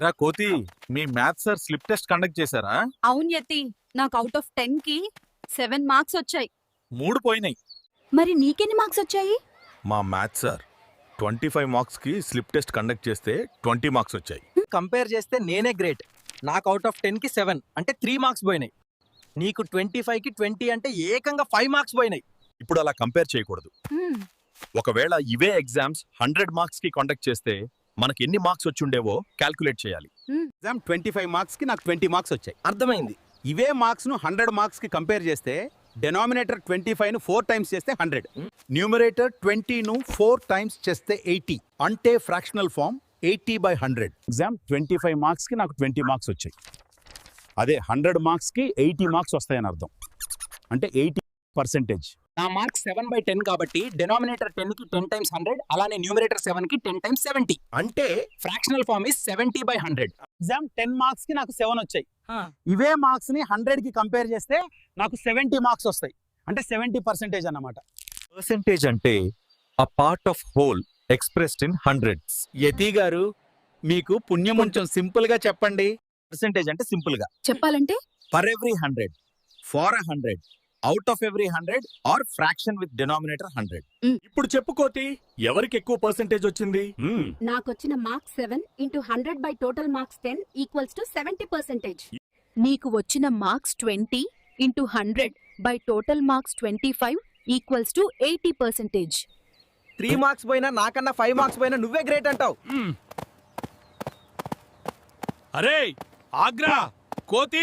రా కోతి, మీ maths sir slip test conduct చేశారా? అవును యతి, నాకు అవుట్ ఆఫ్ 10 కి 7 మార్క్స్ వచ్చాయి. 3 పోయినాయి. మరి నీకెన్ని మార్క్స్ వచ్చాయి? మా మ్యాథ్స్ సార్ 25 మార్క్స్ కి స్లిప్ టెస్ట్ కండక్ట్ చేస్తే 20 మార్క్స్ వచ్చాయి. కంపేర్ చేస్తే నేనే గ్రేట్. నాకు అవుట్ ఆఫ్ 10 కి 7 అంటే 3 మార్క్స్ పోయినాయి. నీకు 25 కి 20 అంటే ఏకంగా 5 మార్క్స్ పోయినాయి. ఇప్పుడు అలా కంపేర్ చేయకూడదు. ఒకవేళ ఇవే ఎగ్జామ్స్ 100 మార్క్స్ కి కండక్ట్ చేస్తే మనకి ఎన్ని మార్క్స్ వచ్చుండేవో క్యాల్కులేట్ చేయాలి. ఎగ్జామ్ 25 మార్క్స్ కి నాకు 20 మార్క్స్ వచ్చాయి. అర్థమైంది. ఇవే మార్క్స్ ను 100 మార్క్స్ కి కంపేర్ చేస్తే డెనామినేటర్ 25 ను 4 టైమ్స్ చేస్తే 100, న్యూమరేటర్ 20 ను 4 టైమ్స్ చేస్తే 80, అంటే ఫ్రాక్షనల్ ఫార్మ్ 80/100. ఎగ్జామ్ 25 మార్క్స్ కి నాకు 20 మార్క్స్ వచ్చాయి. అదే 100 మార్క్స్ కి 80 మార్క్స్ వస్తాయని అర్థం, అంటే 80%. నా మార్క్స్ 7/10 కాబట్టి డెనామినేటర్ 10 కి 10 టైమ్స్ 100, అలానే న్యూమరేటర్ 7 కి 10 టైమ్స్ 70, అంటే fractional form is 70/100. Exam 10 marks కి నాకు 7 వచ్చాయి. ఇవే మార్క్స్ ని 100 కి కంపేర్ చేస్తే నాకు 70 మార్క్స్ వస్తాయి, అంటే 70% అన్నమాట. పర్సెంటేజ్ అంటే a part of whole expressed in hundreds. యతి గారు, మీకు పుణ్యం కొంచెం సింపుల్ గా చెప్పండి. పర్సెంటేజ్ అంటే సింపుల్ గా చెప్పాలంటే for every 100, for 100, out of every 100, or fraction with denominator 100. ఇప్పుడు చెప్పు కోతి, ఎవరికి ఎక్కువ పర్సెంటేజ్ వచ్చింది? నాకొచ్చిన marks 7 into 100 by total marks 10 equals to 70%. నీకు వచ్చిన marks 20 into 100 by total marks 25 equals to 80%. 3 marks పోయినా నాకన్నా 5 మార్క్స్ పోయినా నువ్వే గ్రేట్ అంటావు. అరే ఆగ్రా కోతి.